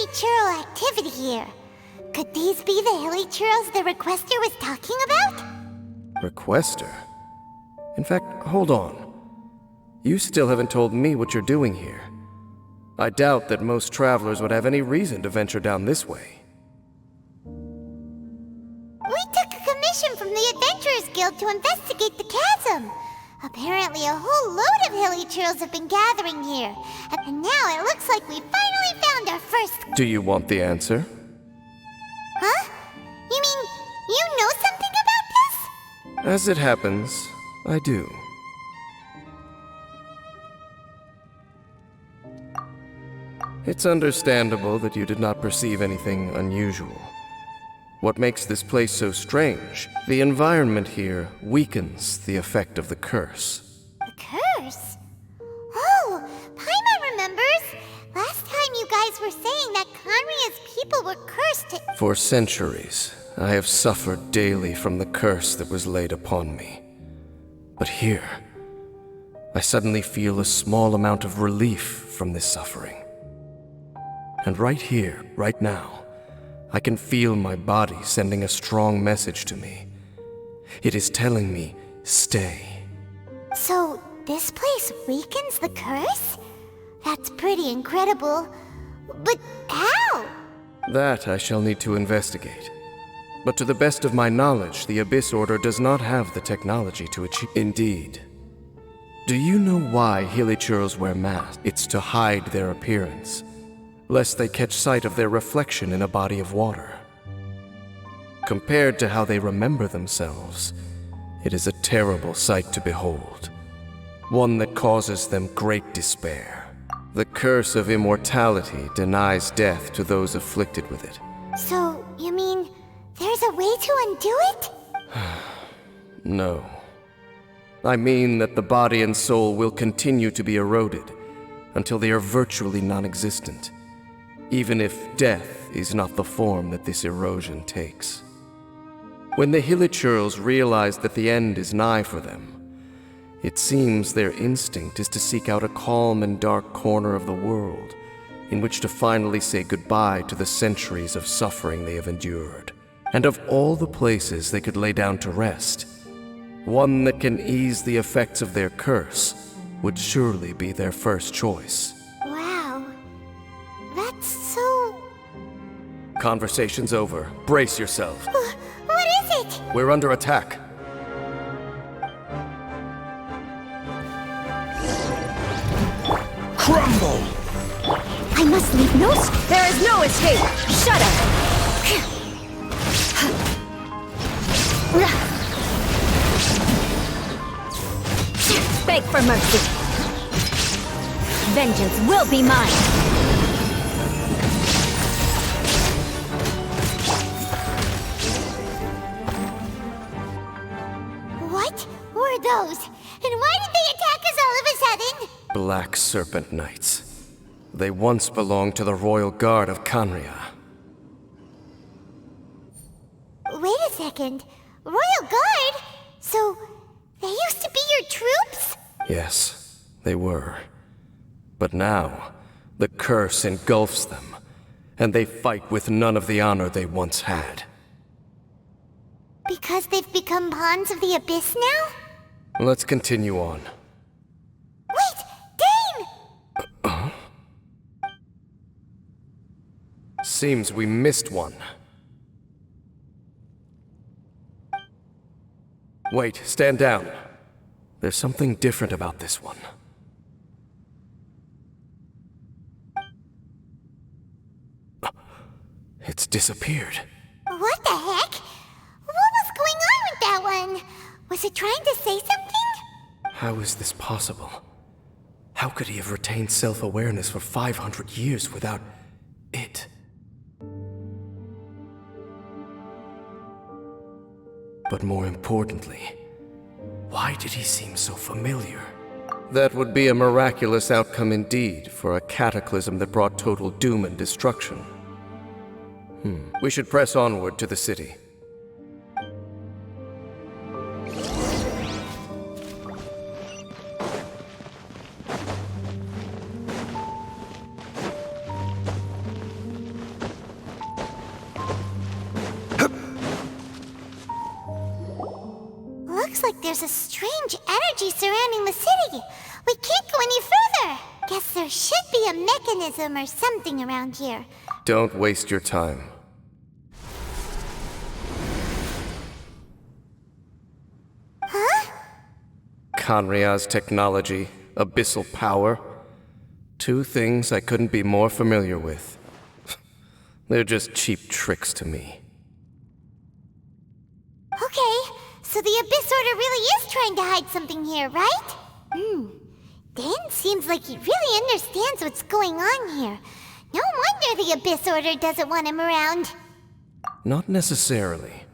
hilly churl activity here. Could these be the hilly churls the requester was talking about? Requester? In fact, hold on. You still haven't told me what you're doing here. I doubt that most travelers would have any reason to venture down this way. We took a commission from the Adventurers Guild to investigate the chasm. Apparently a whole load of hilly churls have been gathering here. And now it looks like we finally found our first... Do you want the answer? Huh? You mean, you know something about this? As it happens, I do. It's understandable that you did not perceive anything unusual. What makes this place so strange? The environment here weakens the effect of the curse. The curse? Oh, Paimon remembers. Last time you guys were saying that Conria's people were cursed to... For centuries, I have suffered daily from the curse that was laid upon me. But here, I suddenly feel a small amount of relief from this suffering. And right here, right now, I can feel my body sending a strong message to me. It is telling me, stay. So, this place weakens the curse? That's pretty incredible. But how? That I shall need to investigate. But to the best of my knowledge, the Abyss Order does not have the technology to achieve... Indeed. Do you know why Hilichurls wear masks? It's to hide their appearance, lest they catch sight of their reflection in a body of water. Compared to how they remember themselves, it is a terrible sight to behold. One that causes them great despair. The curse of immortality denies death to those afflicted with it. So, you mean, there's a way to undo it? No. I mean that the body and soul will continue to be eroded until they are virtually non-existent, even if death is not the form that this erosion takes. When the Hilichurls realize that the end is nigh for them, it seems their instinct is to seek out a calm and dark corner of the world in which to finally say goodbye to the centuries of suffering they have endured. And of all the places they could lay down to rest, one that can ease the effects of their curse would surely be their first choice. Wow. That's so... Conversation's over. Brace yourself. What is it? We're under attack. Crumble! I must leave no... There is no escape! Shut up! Beg for mercy. Vengeance will be mine. What were those? And why did they attack us all of a sudden? Black Serpent Knights. They once belonged to the Royal Guard of Canria. Wait a second. Royal Guard? So, they used to be your troops? Yes, they were. But now, the curse engulfs them, and they fight with none of the honor they once had. Because they've become pawns of the Abyss now? Let's continue on. Wait! Dane! Seems we missed one. Wait, stand down. There's something different about this one. It's disappeared. What the heck? What was going on with that one? Was it trying to say something? How is this possible? How could he have retained self-awareness for 500 years without it? But more importantly, why did he seem so familiar? That would be a miraculous outcome indeed for a cataclysm that brought total doom and destruction. We should press onward to the city. looks like there's a strange energy surrounding the city. We can't go any further. Guess there should be a mechanism or something around here. Don't waste your time. Huh? Kanria's technology, abyssal power. Two things I couldn't be more familiar with. They're just cheap tricks to me. Okay, so the Abyss Order really is trying to hide something here, right? Dan seems like he really understands what's going on here. No wonder the Abyss Order doesn't want him around. Not necessarily.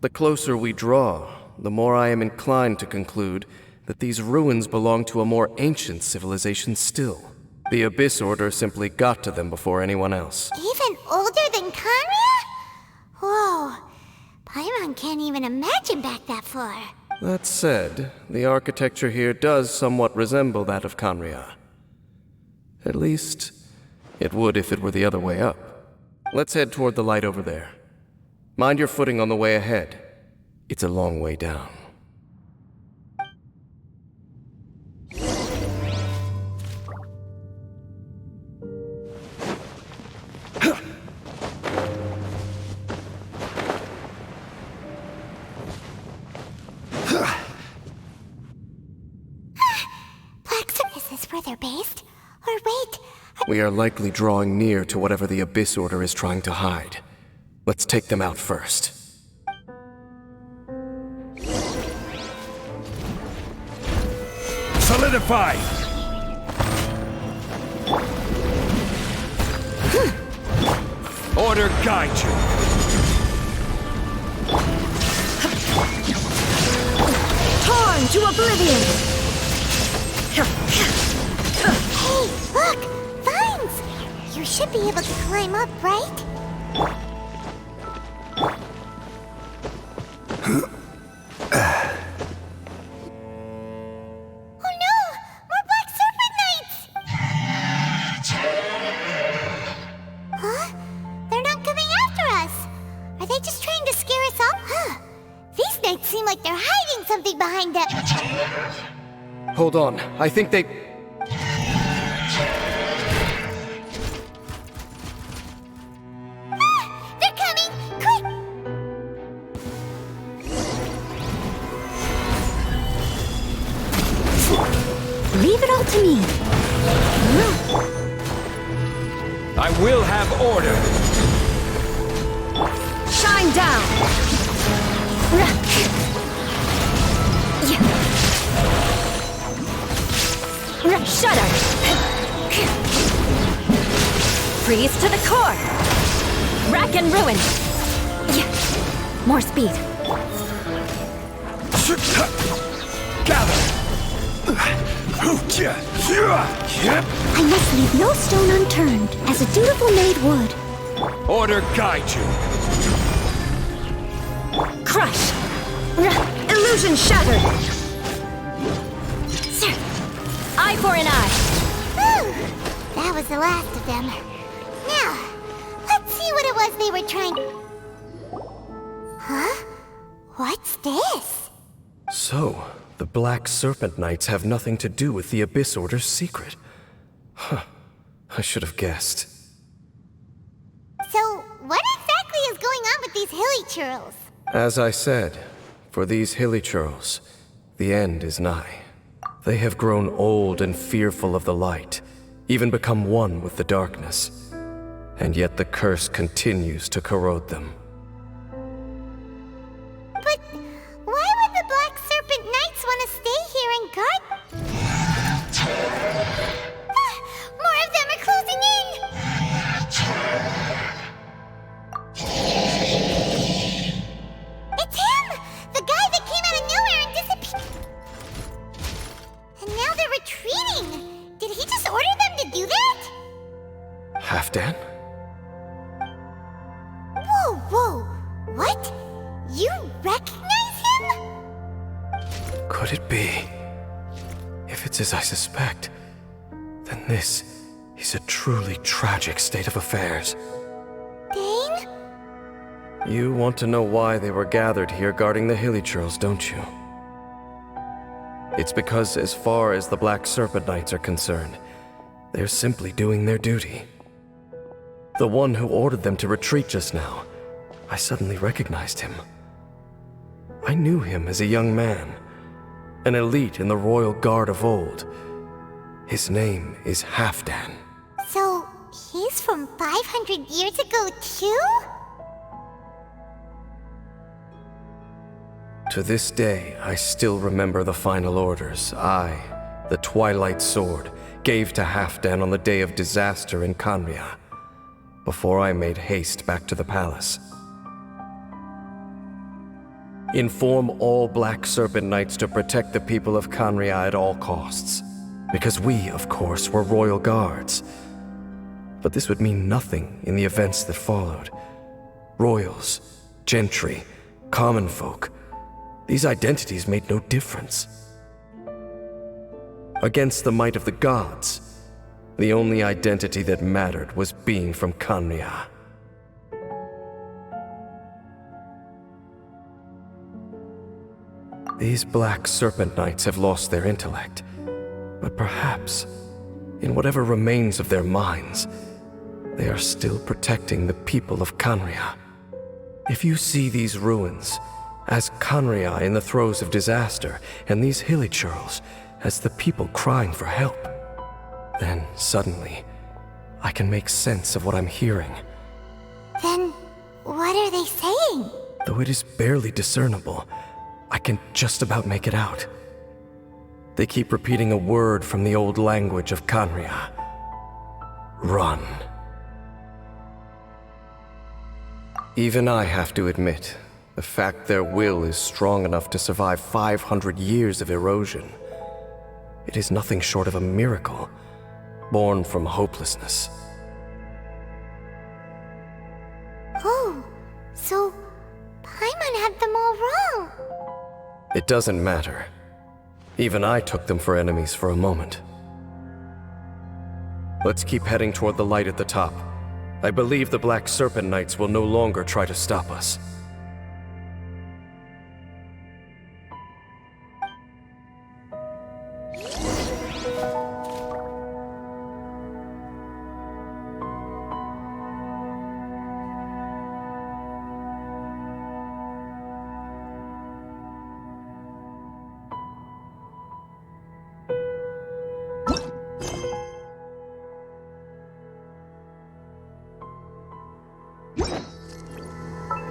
The closer we draw, the more I am inclined to conclude that these ruins belong to a more ancient civilization still. The Abyss Order simply got to them before anyone else. Even older than Kanria? Whoa. Paimon can't even imagine back that far. That said, the architecture here does somewhat resemble that of Kanria. At least, it would if it were the other way up. Let's head toward the light over there. Mind your footing on the way ahead. It's a long way down. Is this where they're based? Or wait, We are likely drawing near to whatever the Abyss Order is trying to hide. Let's take them out first. Solidify! Order guide you! Torn to oblivion! hey, look! Vines! You should be able to climb up, right? Oh no! More Black Serpent Knights! Huh? They're not coming after us! Are they just trying to scare us off? Huh? These knights seem like they're hiding something behind them. Hold on, I think they... Ah! They're coming! Quick! Leave it all to me. I will have order! Shine down! Shudder! Freeze to the core! Rack and ruin! More speed. Gather! I must leave no stone unturned, as a dutiful maid would. Order guide you! Crush! Illusion shattered! Eye for an eye! Whew! That was the last of them. Now, let's see what it was they were trying... Huh? What's this? So, the Black Serpent Knights have nothing to do with the Abyss Order's secret. Huh. I should have guessed. So, what exactly is going on with these hilly churls? As I said, for these hilly churls, the end is nigh. They have grown old and fearful of the light, even become one with the darkness. And yet the curse continues to corrode them. But why would the Black Serpent Knights want to stay here and guard? More of them are closing in! It's him! The guy that came out of nowhere and disappeared! And now they're retreating! Did he just order them to do that? Halfdan? Whoa, whoa! What? You recognize him? Could it be? If it's as I suspect, then this is a truly tragic state of affairs. Dane? You want to know why they were gathered here guarding the hilly churls, don't you? It's because as far as the Black Serpent Knights are concerned, they're simply doing their duty. The one who ordered them to retreat just now, I suddenly recognized him. I knew him as a young man, an elite in the royal guard of old. His name is Halfdan. So, he's from 500 years ago too? To this day, I still remember the final orders I, the Twilight Sword, gave to Halfdan on the day of disaster in Khaenri'ah, before I made haste back to the palace. Inform all Black Serpent Knights to protect the people of Khaenri'ah at all costs, because we, of course, were royal guards. But this would mean nothing in the events that followed. Royals, gentry, common folk, these identities made no difference. Against the might of the gods, the only identity that mattered was being from Khaenri'ah. These Black Serpent Knights have lost their intellect, but perhaps, in whatever remains of their minds, they are still protecting the people of Khaenri'ah. If you see these ruins as Khaenri'ah in the throes of disaster, and these hilichurls as the people crying for help, then suddenly I can make sense of what I'm hearing. Then, what are they saying? Though it is barely discernible, I can just about make it out. They keep repeating a word from the old language of Khaenri'ah. Run. Even I have to admit, the fact their will is strong enough to survive 500 years of erosion. It is nothing short of a miracle, born from hopelessness. Oh, so Paimon had them all wrong. It doesn't matter. Even I took them for enemies for a moment. Let's keep heading toward the light at the top. I believe the Black Serpent Knights will no longer try to stop us.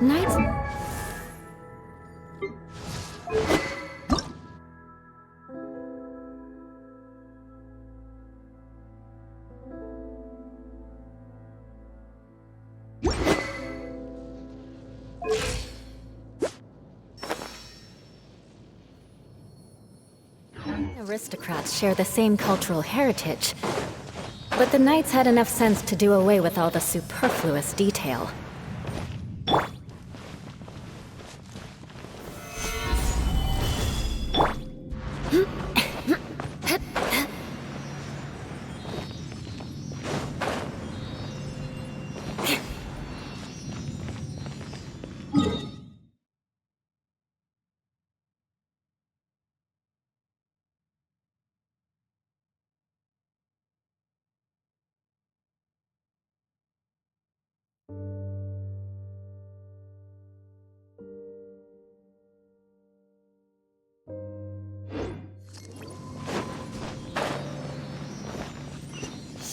Knights? Aristocrats share the same cultural heritage, but the knights had enough sense to do away with all the superfluous detail.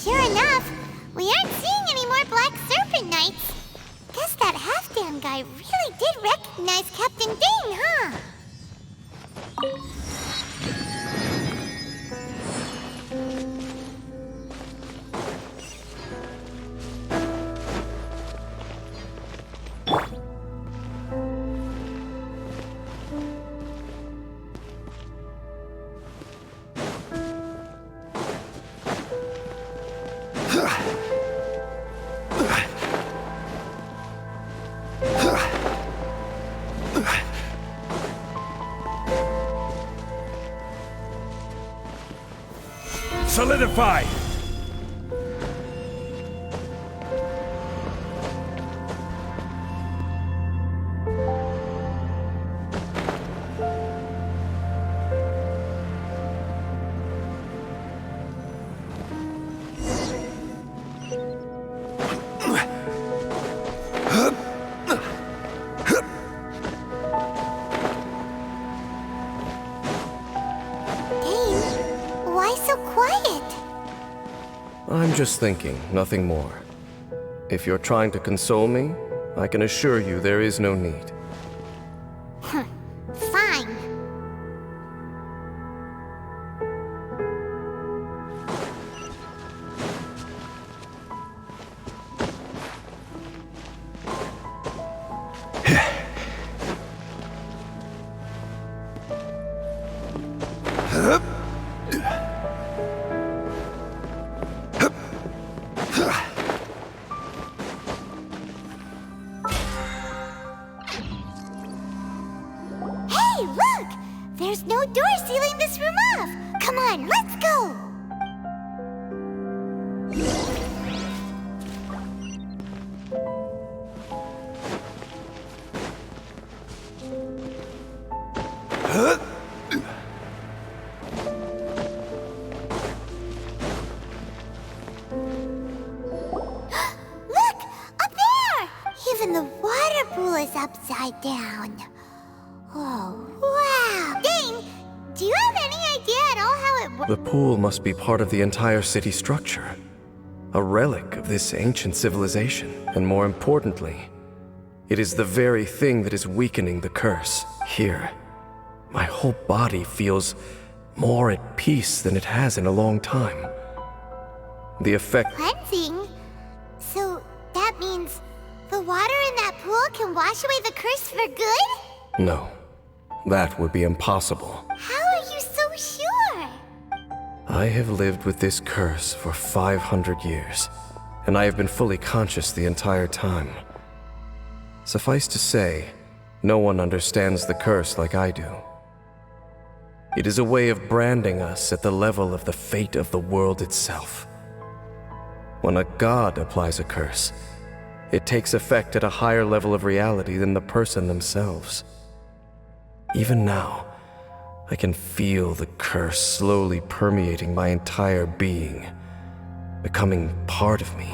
Sure enough, we aren't seeing any more Black Serpent Knights. Guess that Halfdan guy really did recognize Captain Dane, huh? Solidify! so quiet? I'm just thinking, nothing more. If you're trying to console me, I can assure you there is no need. Fine. Hey, look! There's no door sealing this room off! Come on, let's go! Look! Up there! Even the water pool is upside down. Oh, wow! Dane, do you have any idea at all how it works? The pool must be part of the entire city structure. A relic of this ancient civilization. And more importantly, it is the very thing that is weakening the curse. Here, my whole body feels more at peace than it has in a long time. The effect... Cleansing? So that means the water in that pool can wash away the curse for good? No, that would be impossible. How are you so sure? I have lived with this curse for 500 years, and I have been fully conscious the entire time. Suffice to say, no one understands the curse like I do. It is a way of branding us at the level of the fate of the world itself. When a god applies a curse, it takes effect at a higher level of reality than the person themselves. Even now, I can feel the curse slowly permeating my entire being, becoming part of me,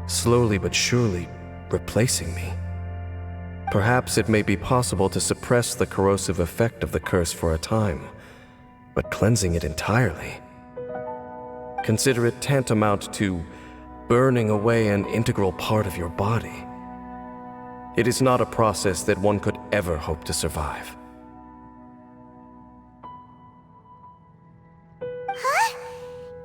slowly but surely replacing me. Perhaps it may be possible to suppress the corrosive effect of the curse for a time, but cleansing it entirely. Consider it tantamount to burning away an integral part of your body. It is not a process that one could ever hope to survive. Huh?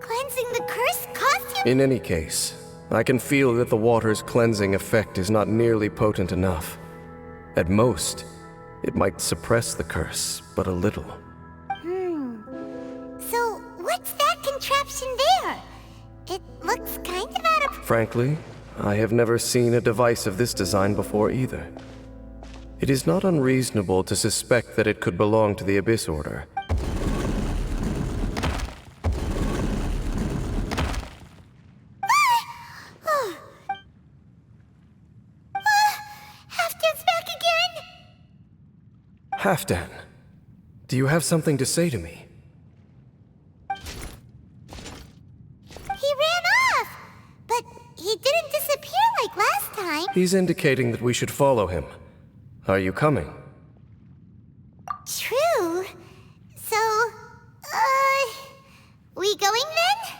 Cleansing the curse cost you? In any case, I can feel that the water's cleansing effect is not nearly potent enough. At most, it might suppress the curse, but a little. So what's that contraption there? It looks kind of out of... Frankly, I have never seen a device of this design before either. It is not unreasonable to suspect that it could belong to the Abyss Order. Halfdan's back again? Halfdan, do you have something to say to me? He ran off! But he didn't disappear like last time. He's indicating that we should follow him. Are you coming? True. So, we going then?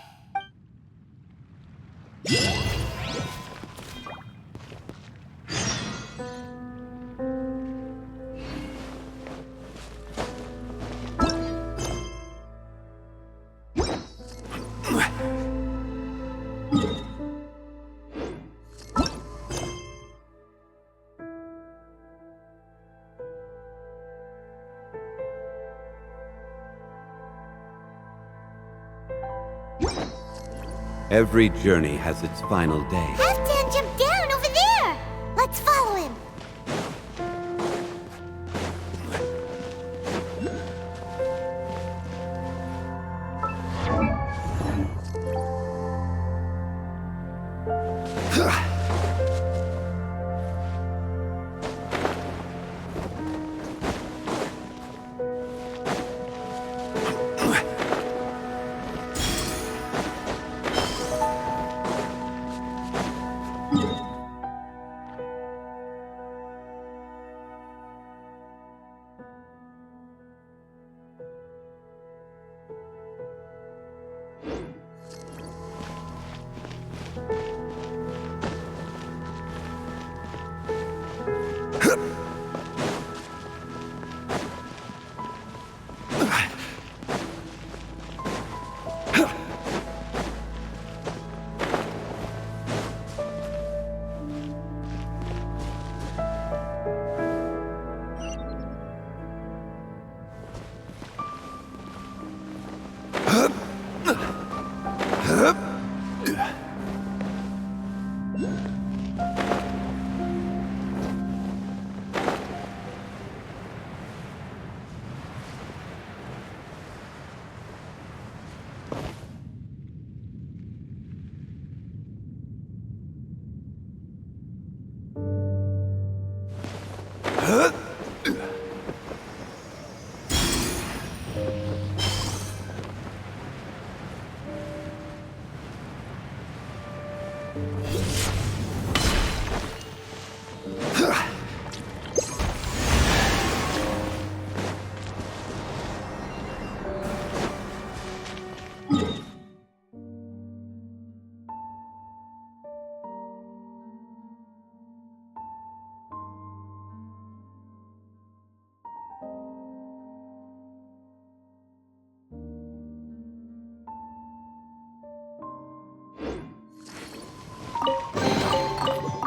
Every journey has its final day. Halfdan jumped down over there! Let's follow him.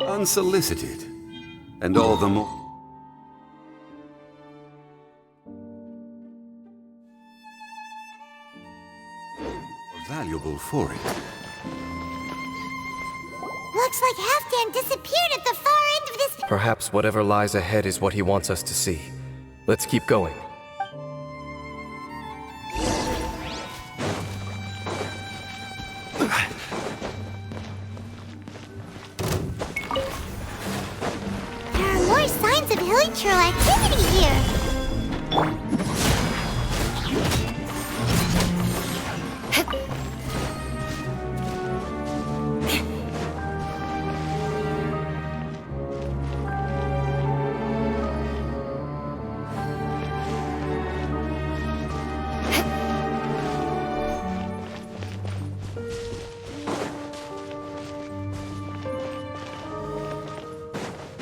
Unsolicited, and all the more valuable for it. Looks like Halfdan disappeared at the far end of this... Perhaps whatever lies ahead is what he wants us to see. Let's keep going. There are more signs of hilichurl activity here.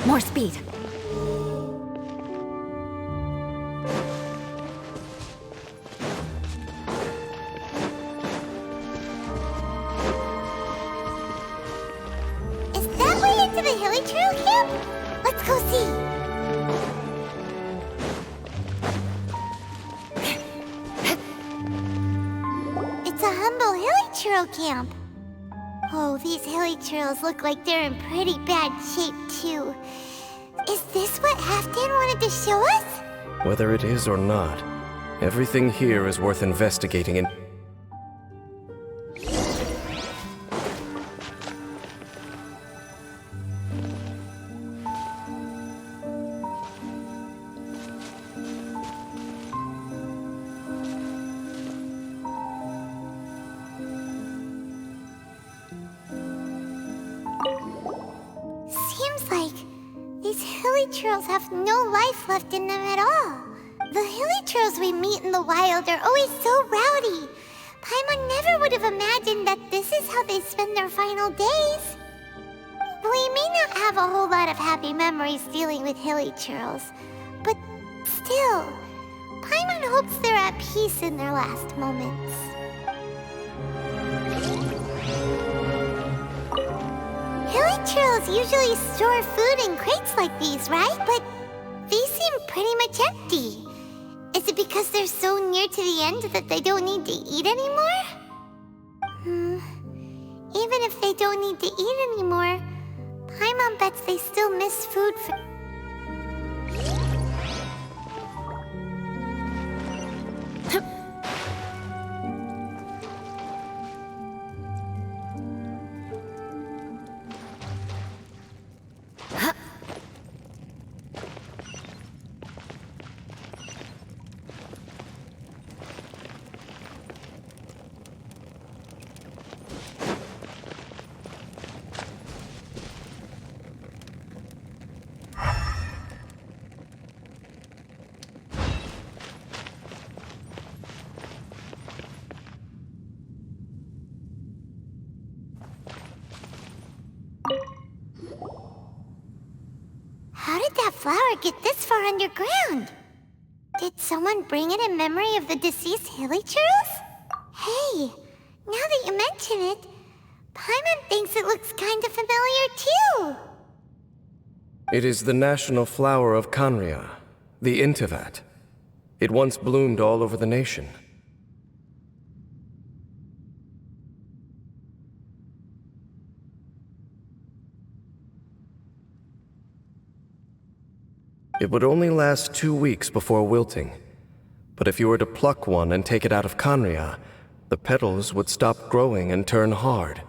More speed. Is that way into the hilichurl camp? Let's go see. It's a humble hilichurl camp. Oh, these hilichurls look like they're in pretty bad shape, too. Is this what Halfdan wanted to show us? Whether it is or not, everything here is worth investigating and... Seems like these hilichurls have no life left in them at all. The hilichurls we meet in the wild are always so rowdy. Paimon never would have imagined that this is how they spend their final days. We may not have a whole lot of happy memories dealing with hilichurls, but still, Paimon hopes they're at peace in their last moments. Hilichurls usually store food in crates like these, right? But these seem pretty much empty. Is it because they're so near to the end that they don't need to eat anymore? Even if they don't need to eat anymore, Paimon bets they still miss food for... How did that flower get this far underground? Did someone bring it in memory of the deceased hilichurls? Hey, now that you mention it, Paimon thinks it looks kind of familiar too. It is the national flower of Khaenri'ah, the Intivat. It once bloomed all over the nation. It would only last 2 weeks before wilting. But if you were to pluck one and take it out of Khaenri'ah, the petals would stop growing and turn hard.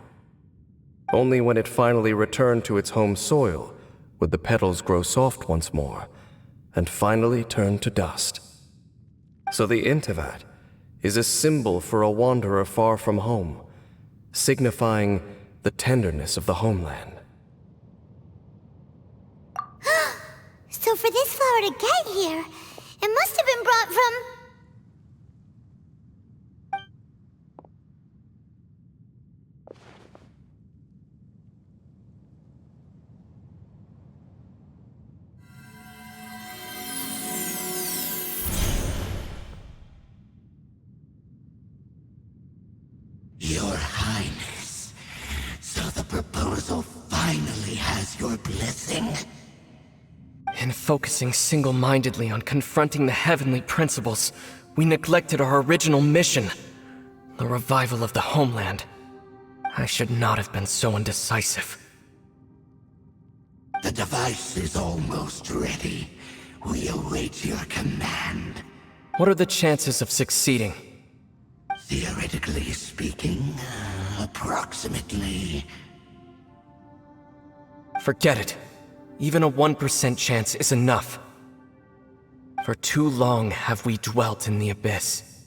Only when it finally returned to its home soil would the petals grow soft once more and finally turn to dust. So the Intivat is a symbol for a wanderer far from home, signifying the tenderness of the homeland. So for this flower to get here, it must have been brought from... Your Highness, so the proposal finally has your blessing? In focusing single-mindedly on confronting the heavenly principles, we neglected our original mission, the revival of the homeland. I should not have been so indecisive. The device is almost ready. We await your command. What are the chances of succeeding? Theoretically speaking, approximately. Forget it. Even a 1% chance is enough. For too long have we dwelt in the abyss.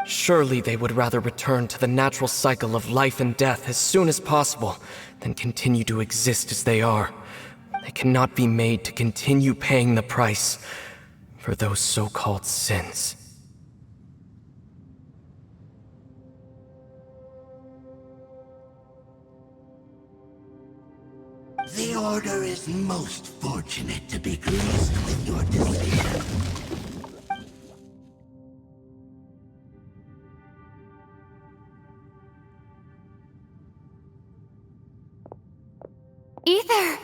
Surely they would rather return to the natural cycle of life and death as soon as possible than continue to exist as they are. They cannot be made to continue paying the price for those so-called sins. The Order is most fortunate to be graced with your decision. Ether!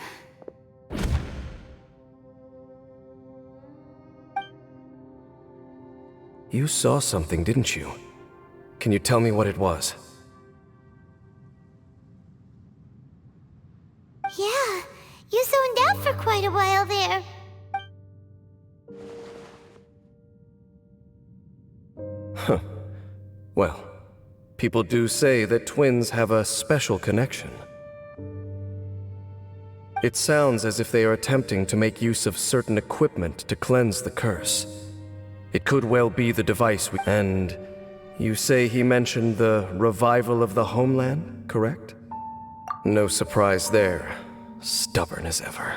You saw something, didn't you? Can you tell me what it was? Yeah, you zoned out for quite a while there. Huh. Well, people do say that twins have a special connection. It sounds as if they are attempting to make use of certain equipment to cleanse the curse. It could well be the device we... And you say he mentioned the revival of the homeland, correct? No surprise there. Stubborn as ever.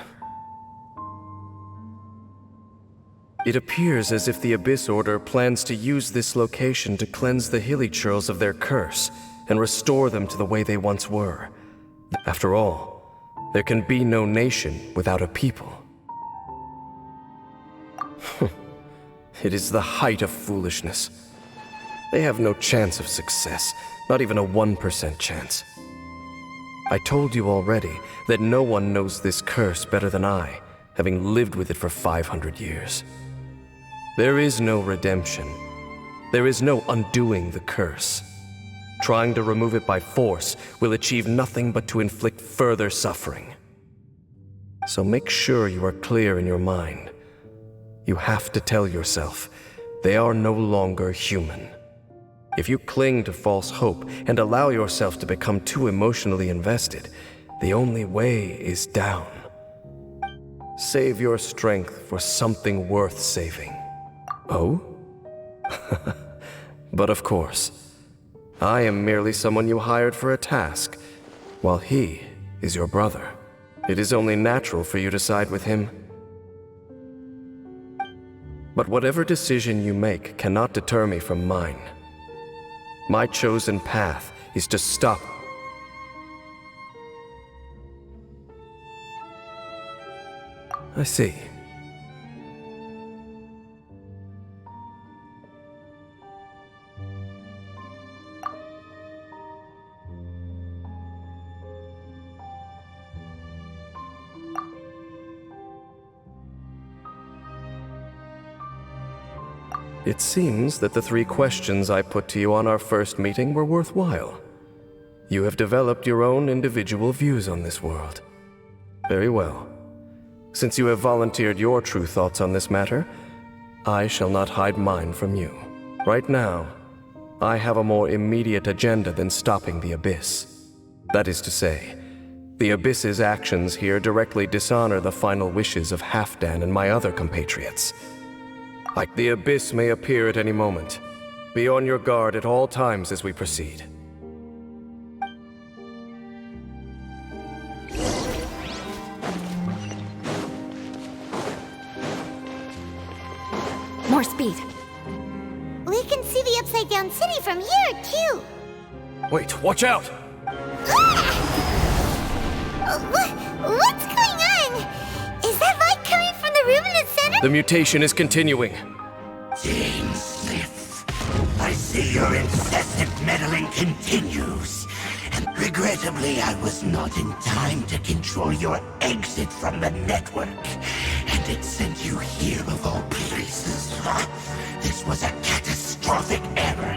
It appears as if the Abyss Order plans to use this location to cleanse the Hilly-Churls of their curse and restore them to the way they once were. After all, there can be no nation without a people. It is the height of foolishness. They have no chance of success, not even a 1% chance. I told you already that no one knows this curse better than I, having lived with it for 500 years. There is no redemption. There is no undoing the curse. Trying to remove it by force will achieve nothing but to inflict further suffering. So make sure you are clear in your mind. You have to tell yourself, they are no longer human. If you cling to false hope and allow yourself to become too emotionally invested, the only way is down. Save your strength for something worth saving. Oh? But of course, I am merely someone you hired for a task, while he is your brother. It is only natural for you to side with him. But whatever decision you make cannot deter me from mine. My chosen path is to stop. I see. It seems that the 3 questions I put to you on our first meeting were worthwhile. You have developed your own individual views on this world. Very well. Since you have volunteered your true thoughts on this matter, I shall not hide mine from you. Right now, I have a more immediate agenda than stopping the Abyss. That is to say, the Abyss's actions here directly dishonor the final wishes of Halfdan and my other compatriots. The Abyss may appear at any moment. Be on your guard at all times as we proceed. More speed. We can see the Upside Down City from here, too. Wait, watch out! What's going on? Is that light coming from the room in the center? The mutation is continuing. Dainsleif, I see your incessant meddling continues. And regrettably, I was not in time to control your exit from the network. And it sent you here of all places. This was a catastrophic error.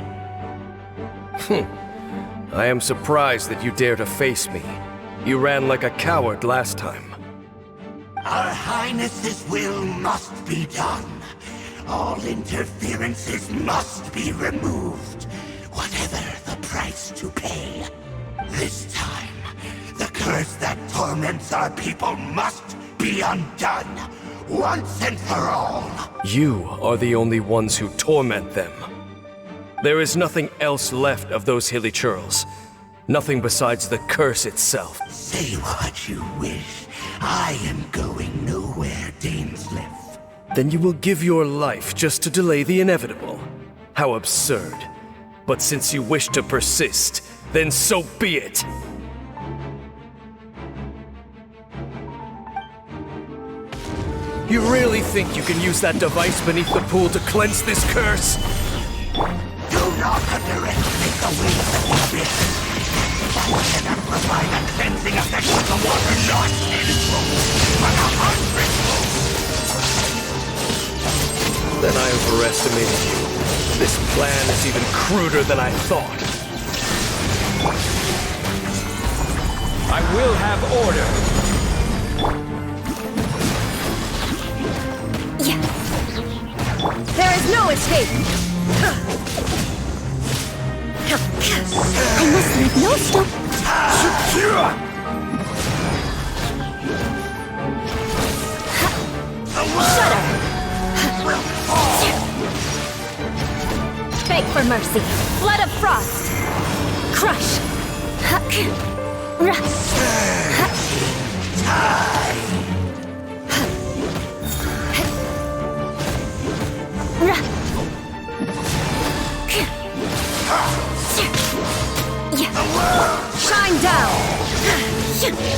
I am surprised that you dare to face me. You ran like a coward last time. Our Highness's will must be done. All interferences must be removed, whatever the price to pay. This time, the curse that torments our people must be undone, once and for all. You are the only ones who torment them. There is nothing else left of those hilly churls. Nothing besides the curse itself. Say what you wish. I am going nowhere, Dainsleif. Then you will give your life just to delay the inevitable. How absurd. But since you wish to persist, then so be it. You really think you can use that device beneath the pool to cleanse this curse? Do not underestimate the weight of the abyss. That cannot provide a cleansing effect with the water not tenfold, but 100-fold. Then I overestimated you. This plan is even cruder than I thought. I will have order. There is no escape! I must leave no stone. Shudder! Beg for mercy. Flood of frost. Crush. Shine down!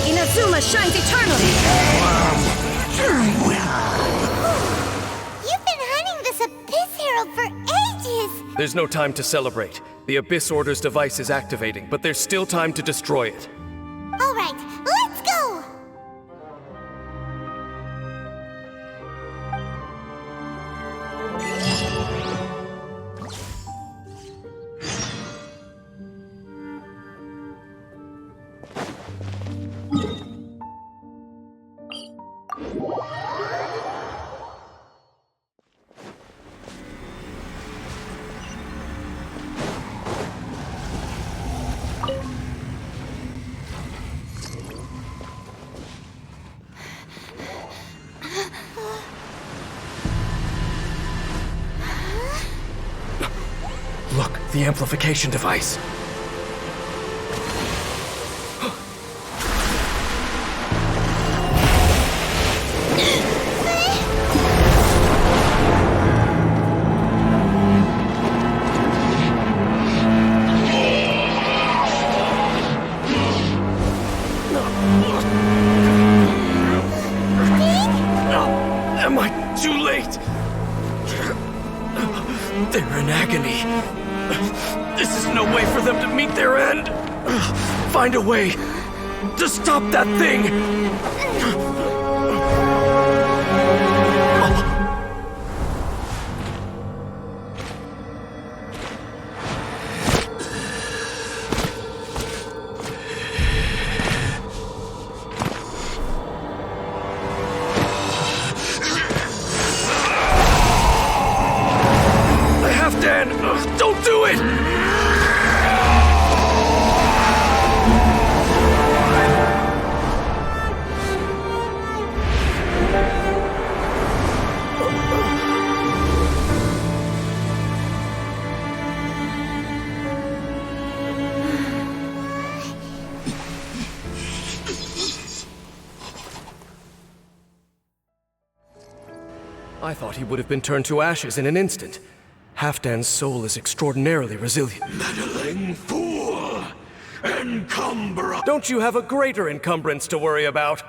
Inazuma shines eternally! You've been hunting this Abyss Herald for ages! There's no time to celebrate. The Abyss Order's device is activating, but there's still time to destroy it. All right, let's go! Look, the amplification device. Am I too late? They're in agony. This is no way for them to meet their end. Find a way to stop that thing. Don't do it! I thought he would have been turned to ashes in an instant. Halfdan's soul is extraordinarily resilient. Meddling fool! Encumber! Don't you have a greater encumbrance to worry about?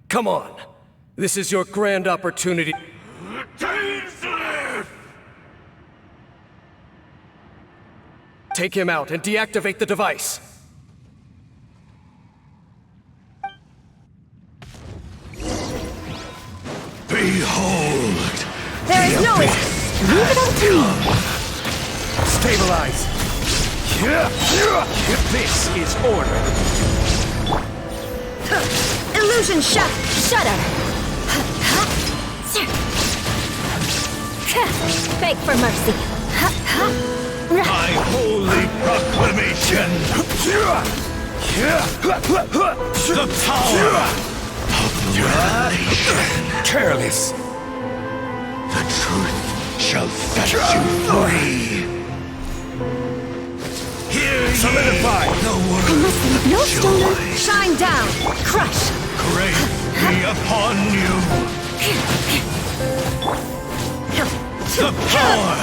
Come on. This is your grand opportunity. Take him out and deactivate the device. Behold! There is no escape. Leave it up to me. Stabilize. This is order. Illusion shudder. Beg for mercy. My holy proclamation! The power of revelation! Careless. The truth shall set you free! Hear Solidify. ye the word I must leave no of stone joy! Shine down. Crush. Grace be upon you! The power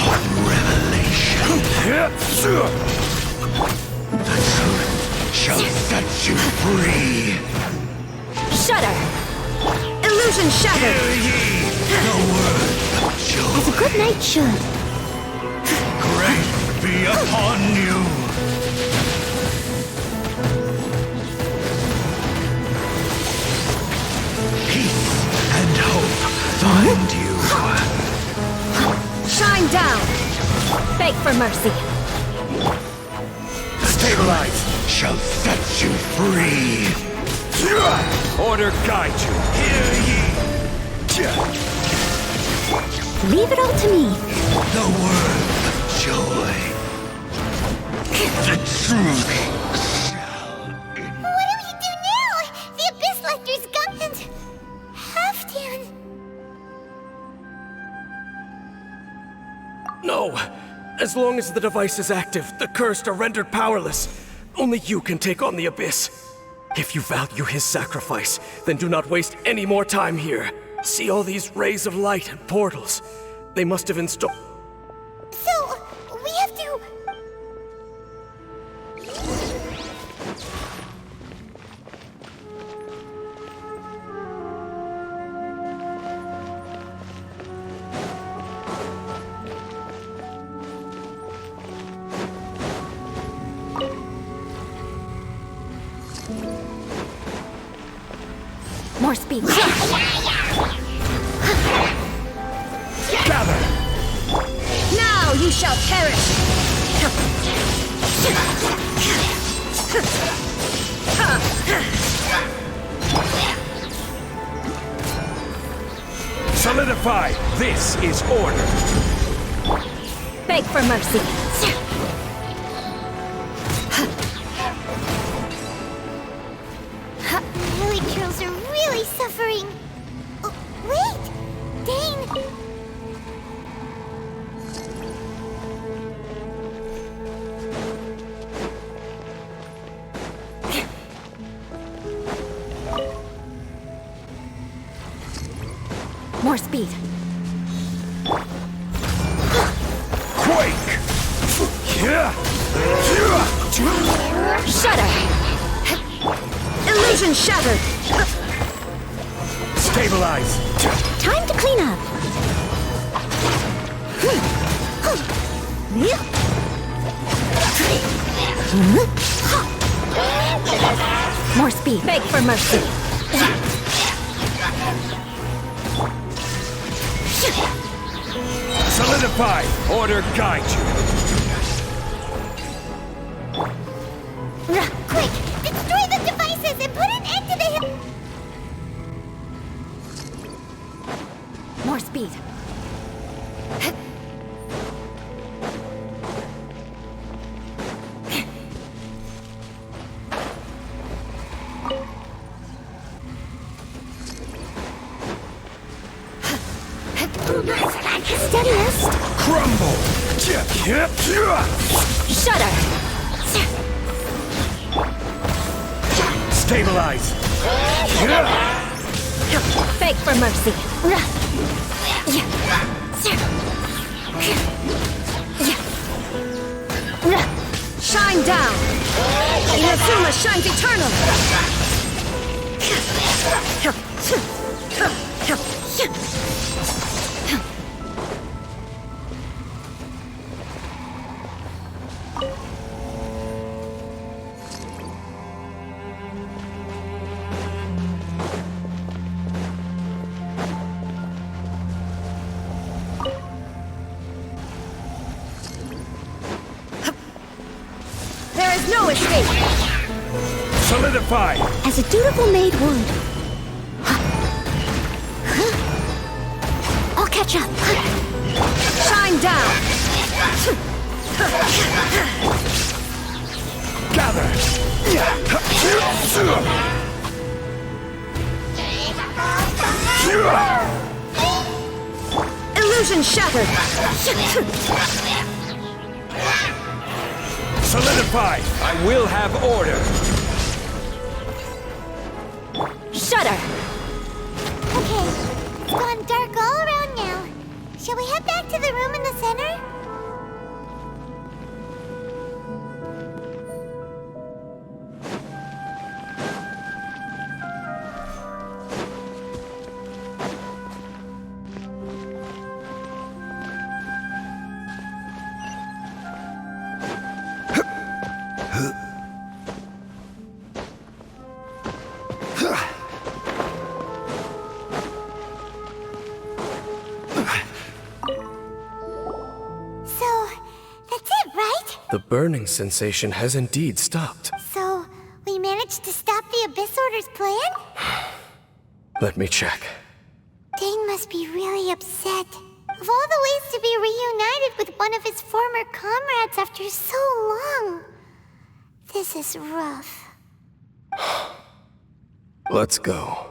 of revelation! The truth shall set you free! Shudder. Illusion shattered. Hear ye the word of As a joy! good knight should. Grace be upon you! Peace and hope find you! Shine down. Beg for mercy. Stabilize. Shall set you free! Order guide you. Hear ye Leave it all to me. the word of joy! The truth shall What do we do now? The Abyss Lector's gone and... Halfdan... No! As long as the device is active, the cursed are rendered powerless. Only you can take on the Abyss. If you value his sacrifice, then do not waste any more time here. See all these rays of light and portals. They must have installed... So, we have to... More speed. Gather. Now you shall perish. Solidify. This is order. Beg for mercy. Really, girls are really suffering. Oh, wait! Dane! More speed. Quake. Shudder. Illusion shattered. Stabilize. Time to clean up. More speed. Beg for mercy. Solidify. Order guide you. Quick! Destroy the devices and put an end to the... More speed. steadiest. Crumble! Shudder! Stabilize! Beg for mercy. Shine down! Inazuma shines eternal! There is no escape! Solidify! As a dutiful maid would. I'll catch up. Shine down! Gather! Illusion shattered! Solidify! I will have order! Shudder! Okay, it's gone dark all around now. Shall we head back to the room in the center? The burning sensation has indeed stopped. So, we managed to stop the Abyss Order's plan? Let me check. Dane must be really upset. Of all the ways to be reunited with one of his former comrades after so long, this is rough. Let's go.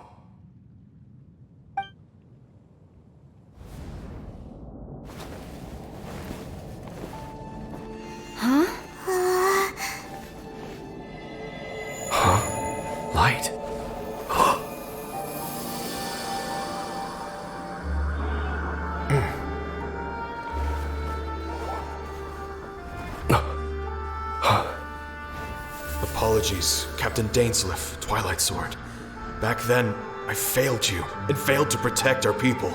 Light. Apologies, Captain Dainsleif, Twilight Sword. Back then, I failed you, and failed to protect our people.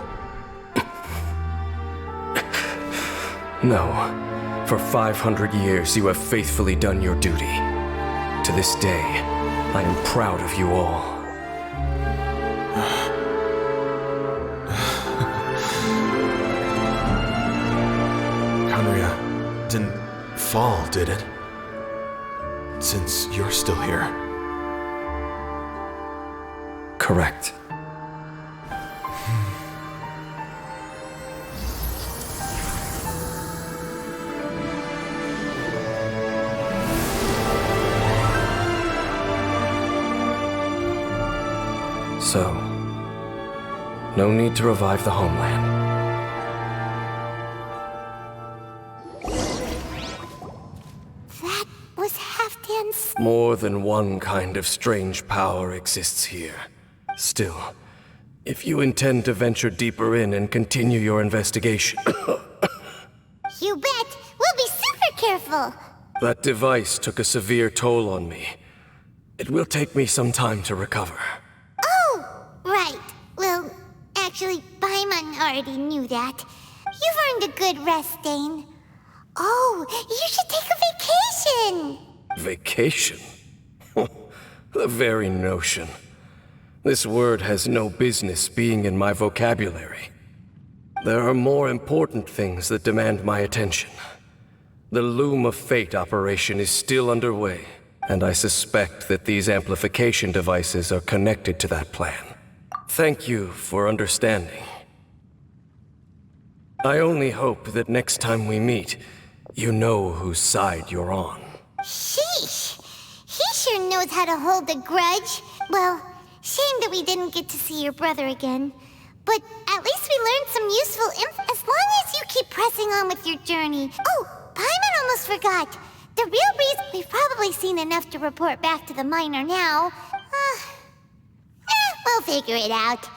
No. For 500 years, you have faithfully done your duty. To this day, I am proud of you all. Conria didn't fall, did it? Since you're still here. Correct. So, no need to revive the homeland. That was Halfdan's... More than one kind of strange power exists here. Still, if you intend to venture deeper in and continue your investigation... You bet! We'll be super careful! That device took a severe toll on me. It will take me some time to recover. Oh, right. Well, actually, Paimon already knew that. You've earned a good rest, Dane. Oh, you should take a vacation! Vacation? The very notion. This word has no business being in my vocabulary. There are more important things that demand my attention. The Loom of Fate operation is still underway, and I suspect that these amplification devices are connected to that plan. Thank you for understanding. I only hope that next time we meet, you know whose side you're on. Sheesh! He sure knows how to hold a grudge. Well, shame that we didn't get to see your brother again. But at least we learned some useful as long as you keep pressing on with your journey. Oh, Paimon almost forgot. The real reason we've probably seen enough to report back to the miner now. We'll figure it out.